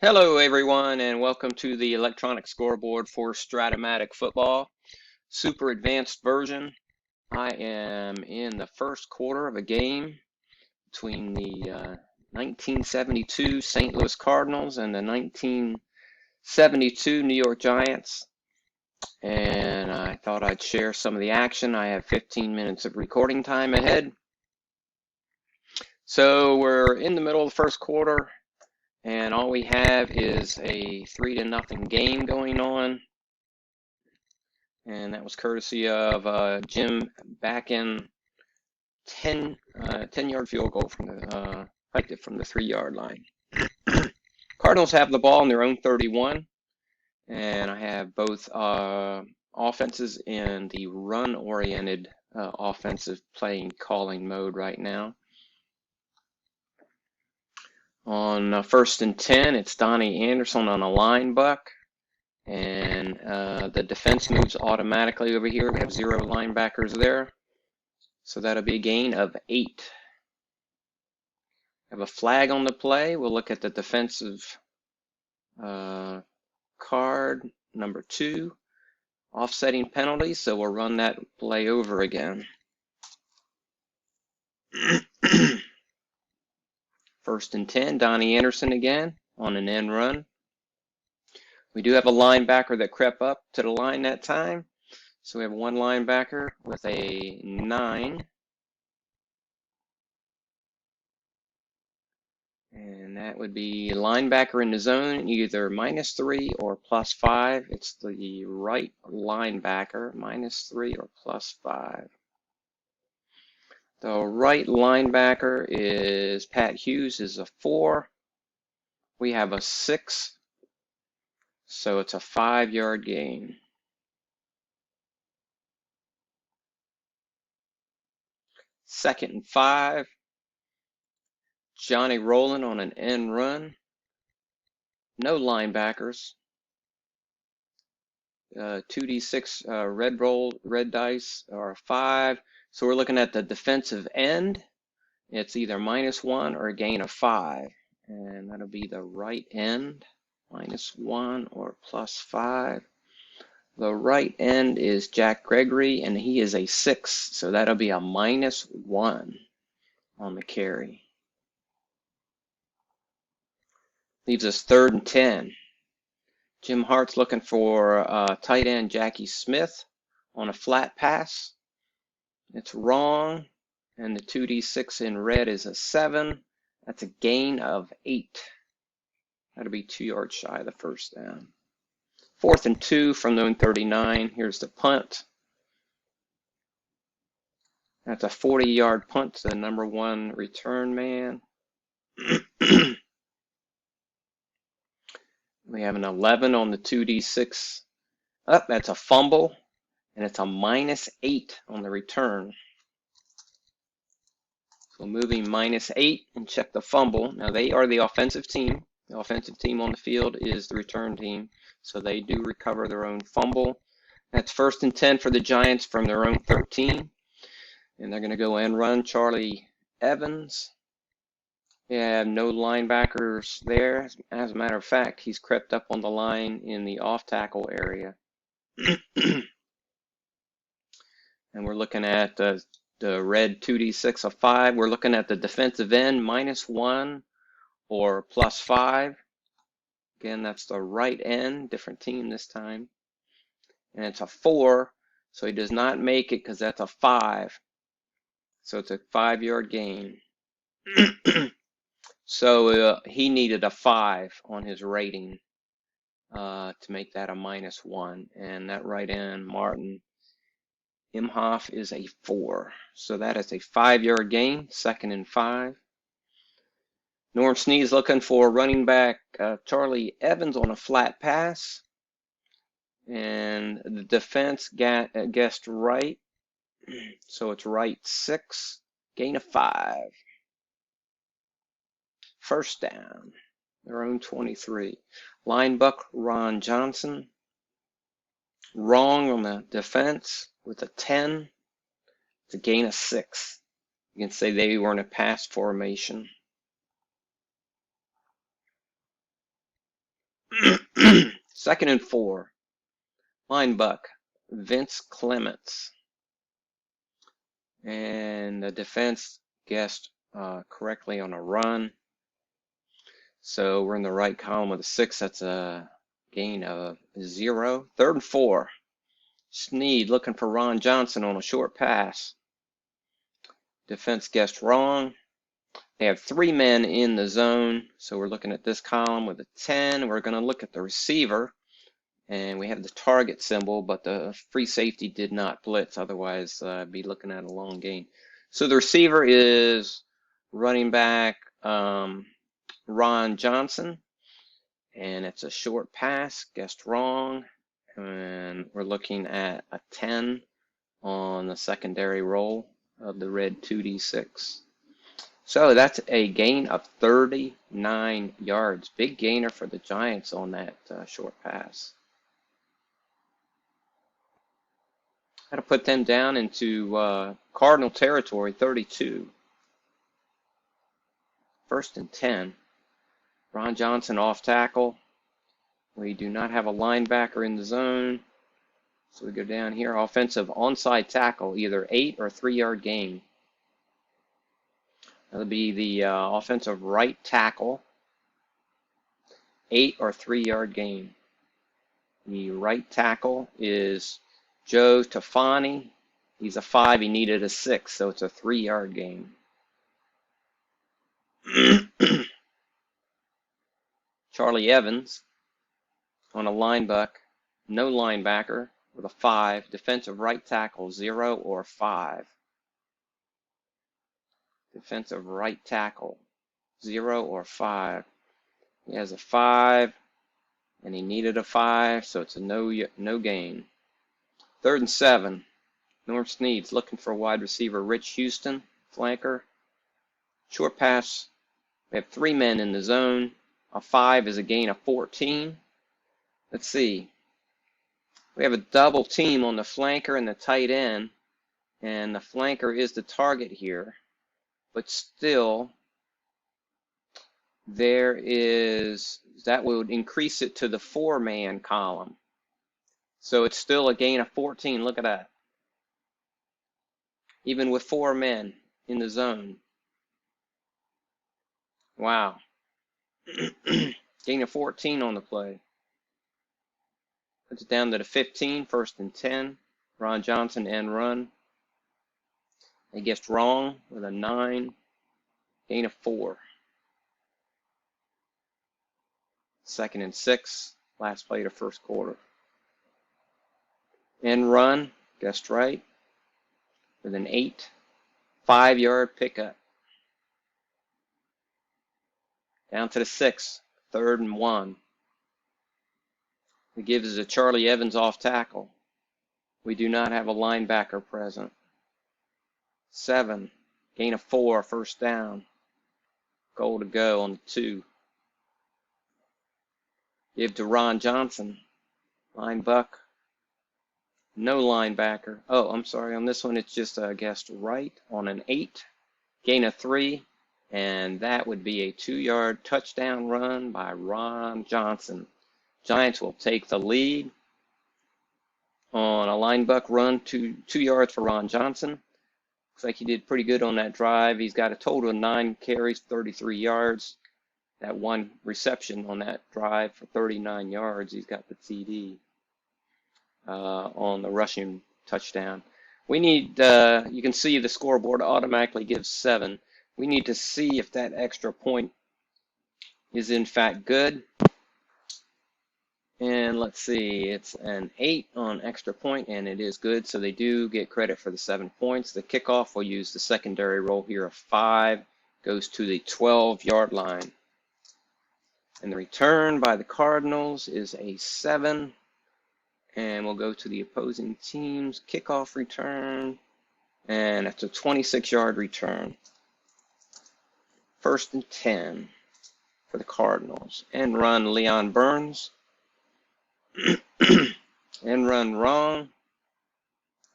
Hello, everyone, and welcome to the electronic scoreboard for Strat-O-Matic Football, super advanced version. I am in the first quarter of a game between the 1972 St. Louis Cardinals and the 1972 New York Giants. And I thought I'd share some of the action. I have 15 minutes of recording time ahead. So we're in the middle of the first quarter. And all we have is a 3-0 game going on. And that was courtesy of Jim back in 10-yard field goal from the hiked it from the 3-yard line. Cardinals have the ball in their own 31. And I have both offenses in the run-oriented offensive playing calling mode right now. On first and 10, it's Donnie Anderson on a line buck, and the defense moves automatically over here. We have 0 linebackers there, so that'll be a gain of 8. Have a flag on the play. We'll look at the defensive card, number 2, offsetting penalty, so we'll run that play over again. First and 10, Donnie Anderson again on an end run. We do have a linebacker that crept up to the line that time. So we have one linebacker with a 9. And that would be linebacker in the zone, either -3 or +5. It's the right linebacker, -3 or +5. The right linebacker is Pat Hughes, is a 4. We have a 6. So it's a 5-yard gain. Second and 5. Johnny Rowland on an end run. No linebackers. 2d6 red dice are 5. So we're looking at the defensive end. It's either -1 or a gain of 5. And that'll be the right end, -1 or +5. The right end is Jack Gregory, and he is a 6. So that'll be a -1 on the carry. Leaves us third and 10. Jim Hart's looking for tight end Jackie Smith on a flat pass. It's wrong, and the 2d6 in red is a 7. That's a gain of 8. That'll be 2 yards shy of the first down. Fourth and 2 from the 39. Here's the punt. That's a 40-yard punt to the number 1 return man. We have an 11 on the 2d6. That's a fumble, and it's a -8 on the return. So moving -8 and check the fumble. Now they are the offensive team. The offensive team on the field is the return team, so they do recover their own fumble. That's first and 10 for the Giants from their own 13. And they're going to go and run Charlie Evans. We have no linebackers there. As a matter of fact, he's crept up on the line in the off-tackle area. And we're looking at the red 2d6 of 5. We're looking at the defensive end, -1 or +5. Again, that's the right end, different team this time. And it's a 4, so he does not make it because that's a 5. So it's a 5-yard gain. So he needed a 5 on his rating to make that a -1. And that right end, Martin Imhoff, is a 4. So that is a 5-yard gain, second and 5. Norm Snead's looking for running back Charlie Evans on a flat pass. And the defense guessed right. So it's right 6, gain of 5. First down, their own 23. Linebucker Ron Johnson. Wrong on the defense with a 10. It's a gain of 6. You can say they were in a pass formation. Second and 4. Line buck, Vince Clements. And the defense guessed correctly on a run. So we're in the right column with a 6. That's a gain of 0. Third and 4. Snead looking for Ron Johnson on a short pass. Defense guessed wrong. They have 3 men in the zone. So we're looking at this column with a 10. We're going to look at the receiver. And we have the target symbol, but the free safety did not blitz. Otherwise, I'd be looking at a long gain. So the receiver is running back Ron Johnson. And it's a short pass, guessed wrong. And we're looking at a 10 on the secondary roll of the red 2D6. So that's a gain of 39 yards. Big gainer for the Giants on that short pass. Got to put them down into Cardinal territory, 32. First and 10. Ron Johnson off tackle. We do not have a linebacker in the zone. So we go down here. Offensive onside tackle, either 8 or 3-yard gain. That'll be the offensive right tackle. 8 or 3-yard gain. The right tackle is Joe Tafani. He's a 5. He needed a 6, so it's a 3-yard gain. Charlie Evans on a linebacker, no linebacker with a 5. Defensive right tackle, 0 or 5. Defensive right tackle, 0 or 5. He has a 5, and he needed a 5, so it's a no gain. Third and 7. Norm Snead's looking for wide receiver Rich Houston, flanker. Short pass. We have 3 men in the zone. A 5 is a gain of 14. Let's see. We have a double team on the flanker and the tight end, and the flanker is the target here. But still, that would increase it to the 4-man column. So it's still a gain of 14. Look at that. Even with 4 men in the zone. Wow. Gain of 14 on the play. Puts it down to the 15, first and 10. Ron Johnson end run. They guessed wrong with a 9. Gain of 4. Second and 6. Last play of first quarter. End run. Guessed right. With an 8. 5-yard pickup. Down to the 6. Third and 1. It gives us a Charlie Evans off tackle. We do not have a linebacker present. 7. Gain of 4. First down. Goal to go on the 2. Give to Ron Johnson. Line buck. No linebacker. Oh, I'm sorry. On this one, it's just guessed right on an 8. Gain of 3. And that would be a 2-yard touchdown run by Ron Johnson. Giants will take the lead on a linebuck run, 2 yards for Ron Johnson. Looks like he did pretty good on that drive. He's got a total of 9 carries, 33 yards. That 1 reception on that drive for 39 yards. He's got the TD on the rushing touchdown. We need, you can see the scoreboard automatically gives 7. We need to see if that extra point is in fact good. And let's see, it's an 8 on extra point, and it is good, so they do get credit for the 7 points. The kickoff will use the secondary roll here of 5, goes to the 12-yard line. And the return by the Cardinals is a 7, and we'll go to the opposing team's kickoff return, and it's a 26-yard return. First and 10 for the Cardinals. End run Leon Burns. End run wrong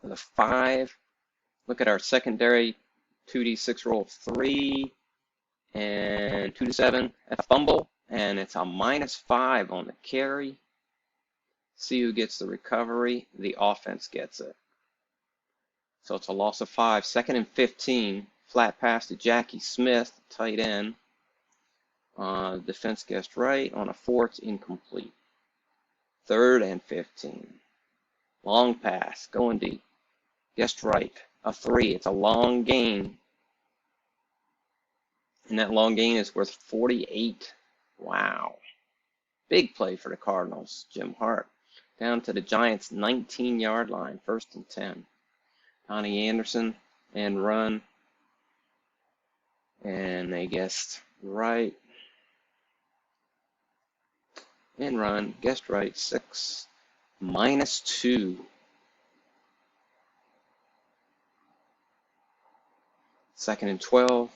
with a 5. Look at our secondary 2D6 roll of 3 and 2 to 7 at a fumble, and it's a -5 on the carry. See who gets the recovery. The offense gets it. So it's a loss of 5. 2nd and 15. Flat pass to Jackie Smith, tight end. Defense guessed right. On a 4, it's incomplete. 3rd and 15. Long pass, going deep. Guessed right. A 3. It's a long gain. And that long gain is worth 48. Wow. Big play for the Cardinals. Jim Hart. Down to the Giants' 19-yard line. 1st and 10. Donnie Anderson and run. And they guessed right. And run. Guessed right. 6. -2. 2nd and 12.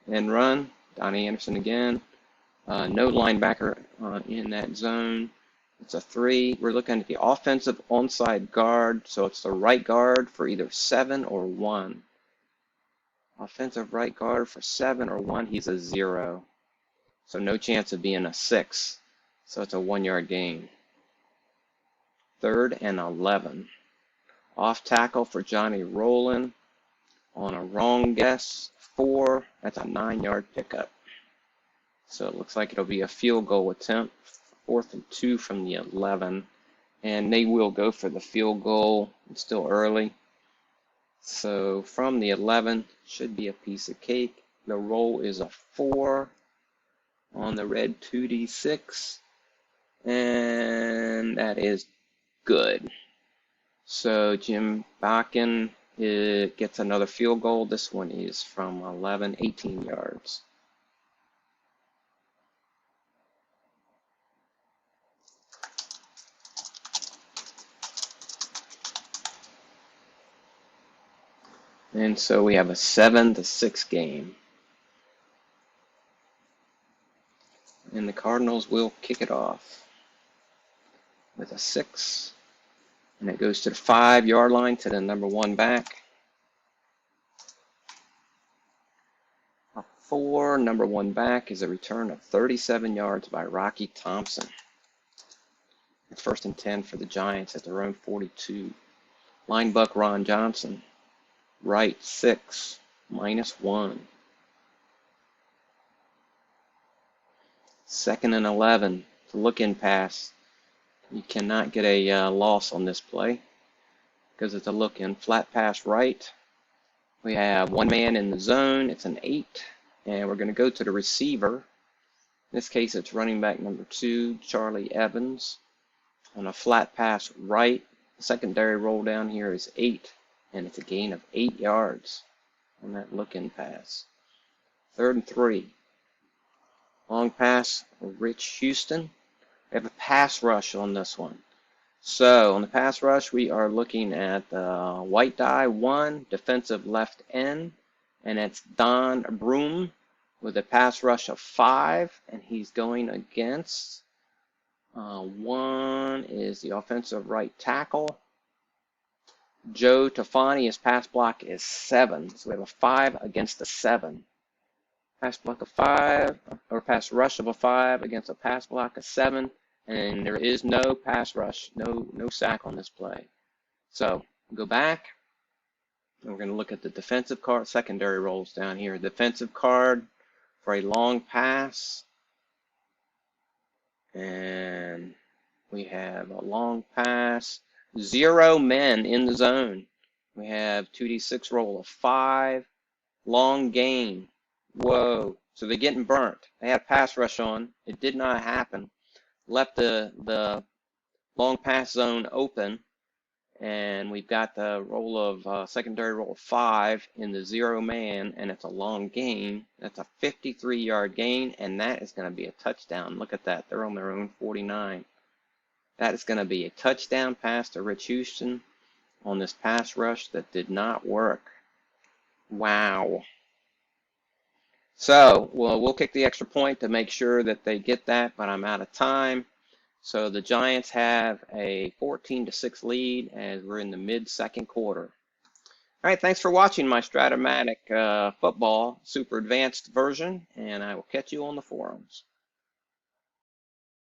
And run. Donnie Anderson again. No linebacker in that zone. It's a 3. We're looking at the offensive onside guard, so it's the right guard for either 7 or 1. Offensive right guard for 7 or 1, he's a 0. So no chance of being a 6. So it's a 1-yard gain. 3rd and 11. Off tackle for Johnny Rowland on a wrong guess. 4. That's a 9-yard pickup. So it looks like it'll be a field goal attempt. 4th and 2 from the 11. And they will go for the field goal. It's still early. So from the 11, should be a piece of cake. The roll is a 4 on the red 2D6. And that is good. So Jim Bakken gets another field goal. This one is from 11, 18 yards. And so we have a 7-6 game. And the Cardinals will kick it off with a 6. And it goes to the 5-yard line to the number 1 back. A 4, number 1 back is a return of 37 yards by Rocky Thompson. It's 1st and 10 for the Giants at their own 42. Linebuck Ron Johnson. Right 6, -1. 2nd and 11. The look-in pass. You cannot get a loss on this play because it's a look-in. Flat pass right. We have 1 man in the zone. It's an 8. And we're going to go to the receiver. In this case, it's running back number 2, Charlie Evans. On a flat pass right. The secondary roll down here is 8. And it's a gain of 8 yards on that look-in pass. 3rd and 3. Long pass, Rich Houston. We have a pass rush on this one. So on the pass rush, we are looking at white die 1, defensive left end. And it's Don Broom with a pass rush of 5. And he's going against 1 is the offensive right tackle. Joe Tafani, his pass block is 7. So we have a 5 against a 7. Pass block of 5, or pass rush of a 5 against a pass block of 7. And there is no pass rush, no sack on this play. So go back. And we're going to look at the defensive card, secondary rolls down here. Defensive card for a long pass. And we have a long pass. 0 men in the zone. We have 2D6 roll of 5. Long gain. Whoa. So they're getting burnt. They had a pass rush on. It did not happen. Left the long pass zone open. And we've got the roll of secondary roll of 5 in the 0 man. And it's a long gain. That's a 53-yard gain. And that is going to be a touchdown. Look at that. They're on their own 49. That is going to be a touchdown pass to Rich Houston on this pass rush that did not work. Wow. So, we'll kick the extra point to make sure that they get that, but I'm out of time. So the Giants have a 14-6 lead as we're in the mid-second quarter. All right, thanks for watching my Strat-O-Matic Football Super Advanced version, and I will catch you on the forums.